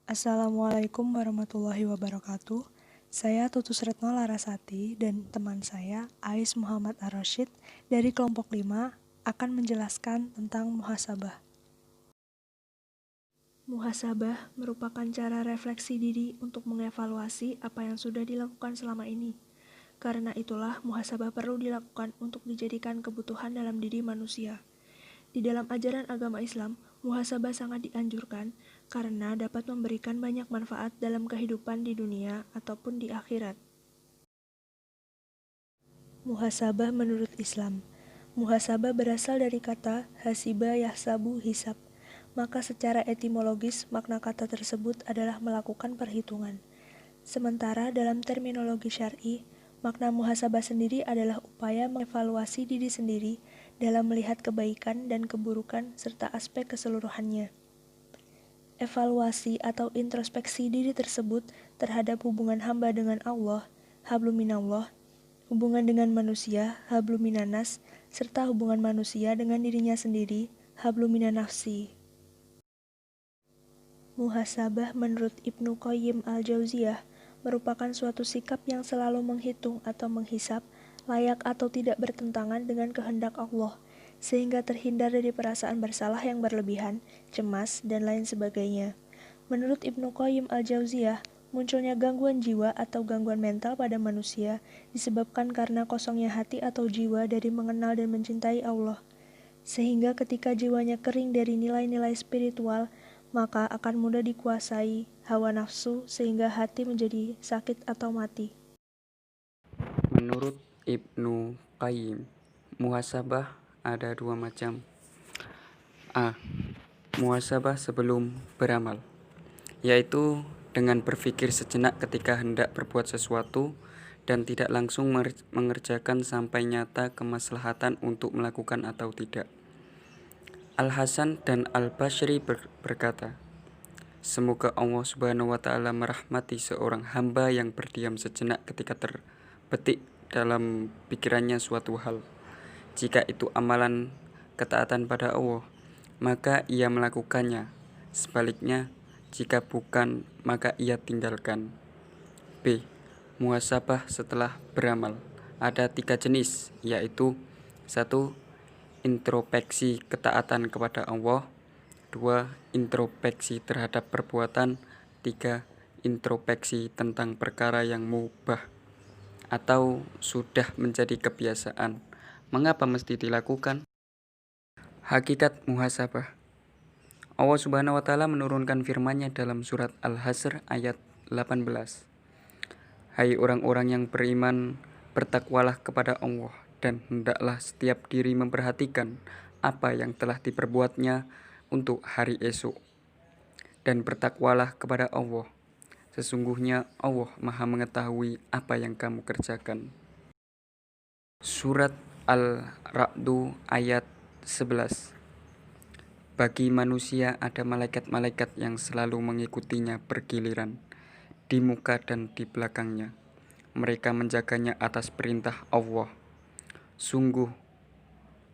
Assalamualaikum warahmatullahi wabarakatuh. Saya Tutus Retno Larasati dan teman saya Ais Muhammad Ar-Rasyid dari kelompok 5 akan menjelaskan tentang muhasabah. Muhasabah merupakan cara refleksi diri untuk mengevaluasi apa yang sudah dilakukan selama ini. Karena itulah muhasabah perlu dilakukan untuk dijadikan kebutuhan dalam diri manusia. Di dalam ajaran agama Islam, muhasabah sangat dianjurkan karena dapat memberikan banyak manfaat dalam kehidupan di dunia ataupun di akhirat. Muhasabah menurut Islam. Muhasabah berasal dari kata hasiba yahsabu hisab. Maka secara etimologis makna kata tersebut adalah melakukan perhitungan. Sementara dalam terminologi syar'i, makna muhasabah sendiri adalah upaya mengevaluasi diri sendiri dalam melihat kebaikan dan keburukan serta aspek keseluruhannya. Evaluasi atau introspeksi diri tersebut terhadap hubungan hamba dengan Allah, hablum minallah, hubungan dengan manusia, hablum minanas, serta hubungan manusia dengan dirinya sendiri, hablum minannafsi. Muhasabah menurut Ibnu Qayyim al-Jauziyah merupakan suatu sikap yang selalu menghitung atau menghisap layak atau tidak bertentangan dengan kehendak Allah, sehingga terhindar dari perasaan bersalah yang berlebihan, cemas, dan lain sebagainya. Menurut Ibnu Qayyim al-Jauziyah, munculnya gangguan jiwa atau gangguan mental pada manusia disebabkan karena kosongnya hati atau jiwa dari mengenal dan mencintai Allah. Sehingga ketika jiwanya kering dari nilai-nilai spiritual, maka akan mudah dikuasai hawa nafsu sehingga hati menjadi sakit atau mati. Menurut Ibnu Qayyim, muhasabah ada dua macam. A. Muhasabah sebelum beramal, yaitu dengan berpikir sejenak ketika hendak berbuat sesuatu dan tidak langsung mengerjakan sampai nyata kemaslahatan untuk melakukan atau tidak. Al-Hasan dan Al-Bashri berkata, semoga Allah Subhanahu wa Ta'ala merahmati seorang hamba yang berdiam sejenak ketika terbetik dalam pikirannya suatu hal. Jika itu amalan ketaatan pada Allah, maka ia melakukannya. Sebaliknya, jika bukan, maka ia tinggalkan. B. Muhasabah setelah beramal. Ada 3 jenis, yaitu 1. Introspeksi ketaatan kepada Allah. 2. Introspeksi terhadap perbuatan. 3. Introspeksi tentang perkara yang mubah atau sudah menjadi kebiasaan. Mengapa mesti dilakukan? Hakikat muhasabah. Allah Subhanahu wa Ta'ala menurunkan firman-Nya dalam surat Al-Hasr ayat 18. Hai orang-orang yang beriman, bertakwalah kepada Allah dan hendaklah setiap diri memperhatikan apa yang telah diperbuatnya untuk hari esok. Dan bertakwalah kepada Allah. Sesungguhnya Allah Maha mengetahui apa yang kamu kerjakan. Surat Al-Ra'du ayat 11. Bagi manusia ada malaikat-malaikat yang selalu mengikutinya bergiliran, di muka dan di belakangnya. Mereka menjaganya atas perintah Allah. Sungguh,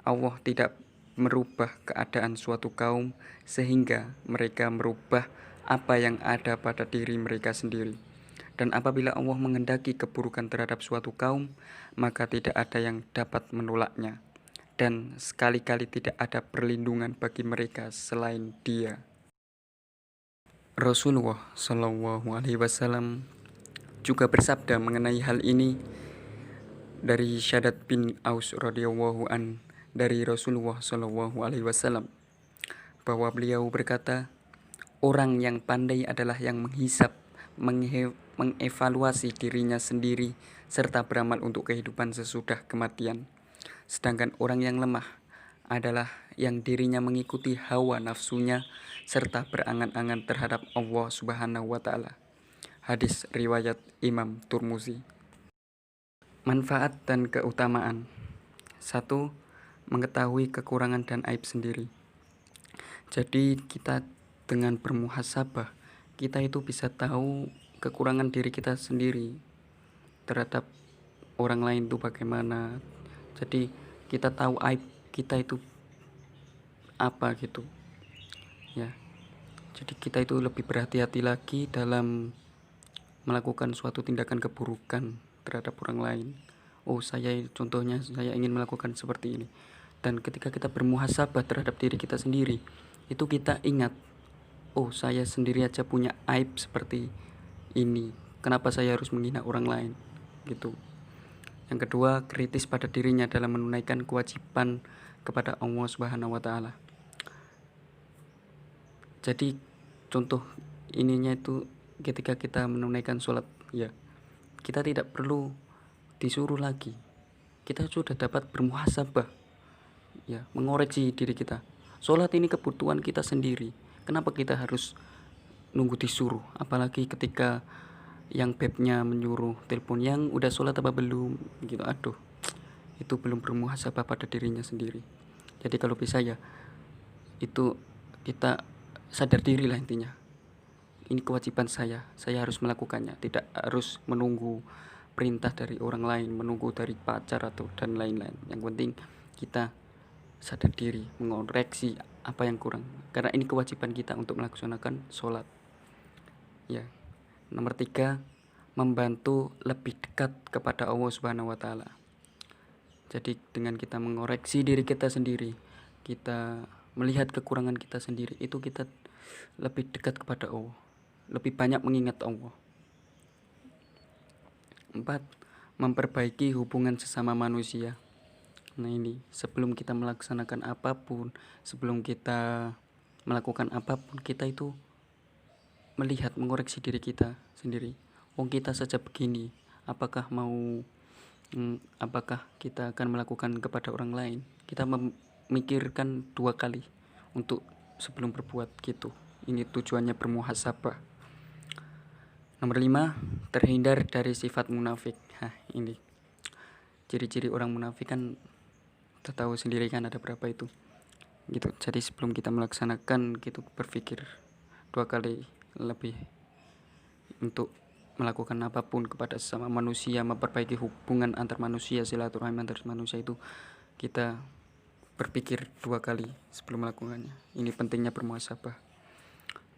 Allah tidak merubah keadaan suatu kaum sehingga mereka merubah apa yang ada pada diri mereka sendiri. Dan apabila Allah menghendaki keburukan terhadap suatu kaum, maka tidak ada yang dapat menolaknya. Dan sekali-kali tidak ada perlindungan bagi mereka selain Dia. Rasulullah Shallallahu Alaihi Wasallam juga bersabda mengenai hal ini dari Syaddad bin Aus radhiyallahu an dari Rasulullah Shallallahu Alaihi Wasallam bahwa beliau berkata, orang yang pandai adalah yang menghisap, mengevaluasi dirinya sendiri serta beramal untuk kehidupan sesudah kematian. Sedangkan orang yang lemah adalah yang dirinya mengikuti hawa nafsunya serta berangan-angan terhadap Allah Subhanahu wa Ta'ala. Hadis riwayat Imam Turmuzi. Manfaat dan keutamaan. 1. Mengetahui kekurangan dan aib sendiri. Jadi kita dengan bermuhasabah, kita itu bisa tahu kekurangan diri kita sendiri terhadap orang lain itu bagaimana. Jadi kita tahu aib kita itu apa gitu ya. Jadi kita itu lebih berhati-hati lagi dalam melakukan suatu tindakan keburukan terhadap orang lain. Oh, contohnya saya ingin melakukan seperti ini. Dan ketika kita bermuhasabah terhadap diri kita sendiri, itu kita ingat, oh, saya sendiri aja punya aib seperti ini. Kenapa saya harus menghina orang lain? Gitu. Yang kedua, kritis pada dirinya dalam menunaikan kewajiban kepada Allah Subhanahu wa taala. Jadi contoh ininya itu ketika kita menunaikan sholat, ya, kita tidak perlu disuruh lagi. Kita sudah dapat bermuhasabah, ya, mengoreksi diri kita. Sholat ini kebutuhan kita sendiri. Kenapa kita harus nunggu disuruh? Apalagi ketika yang bebnya menyuruh telepon, yang udah sholat apa belum, gitu. Aduh, itu belum bermuhasabah pada dirinya sendiri. Jadi kalau bisa ya, itu kita sadar diri lah intinya. Ini kewajiban saya harus melakukannya, tidak harus menunggu perintah dari orang lain, menunggu dari pacar atau dan lain-lain. Yang penting kita sadar diri, mengoreksi apa yang kurang, karena ini kewajiban kita untuk melaksanakan sholat. Ya, nomor 3, membantu lebih dekat kepada Allah Subhanahu wa taala. Jadi dengan kita mengoreksi diri kita sendiri, kita melihat kekurangan kita sendiri, itu kita lebih dekat kepada Allah, lebih banyak mengingat Allah. 4, memperbaiki hubungan sesama manusia. Nah ini, sebelum kita melaksanakan apapun, sebelum kita melakukan apapun, kita itu melihat, mengoreksi diri kita sendiri. Oh, kita saja begini, apakah apakah kita akan melakukan kepada orang lain? Kita memikirkan 2 kali untuk sebelum berbuat gitu. Ini tujuannya bermuhasabah. Nomor 5, terhindar dari sifat munafik. Nah, ini ciri-ciri orang munafik kan kita tahu sendiri kan ada berapa itu. Gitu. Jadi sebelum kita melaksanakan gitu, berpikir 2 kali lebih untuk melakukan apapun kepada sesama manusia, memperbaiki hubungan antar manusia, silaturahmi antar manusia, itu kita berpikir 2 kali sebelum melakukannya. Ini pentingnya bermuhasabah.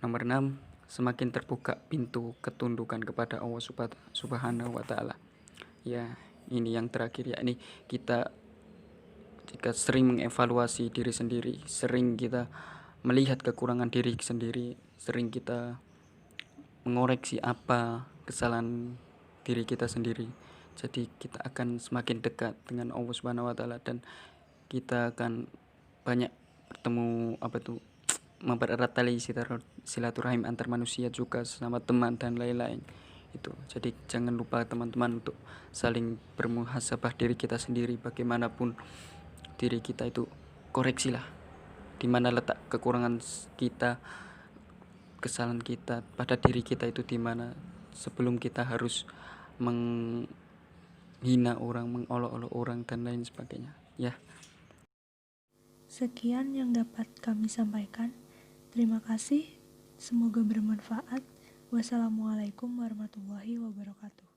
Nomor 6, semakin terbuka pintu ketundukan kepada Allah Subhanahu wa taala. Ya, ini yang terakhir, ya, ini kita jika sering mengevaluasi diri sendiri, sering kita melihat kekurangan diri sendiri, sering kita mengoreksi apa kesalahan diri kita sendiri, jadi kita akan semakin dekat dengan Allah Subhanahu wa taala, dan kita akan banyak bertemu mempererat tali silaturahim antar manusia juga, sama teman dan lain-lain itu. Jadi jangan lupa teman-teman untuk saling bermuhasabah diri kita sendiri. Bagaimanapun diri kita itu, koreksilah di mana letak kekurangan kita, kesalahan kita pada diri kita itu di mana, sebelum kita harus menghina orang, mengolok-olok orang dan lain sebagainya, ya. Sekian yang dapat kami sampaikan. Terima kasih. Semoga bermanfaat. Wassalamualaikum warahmatullahi wabarakatuh.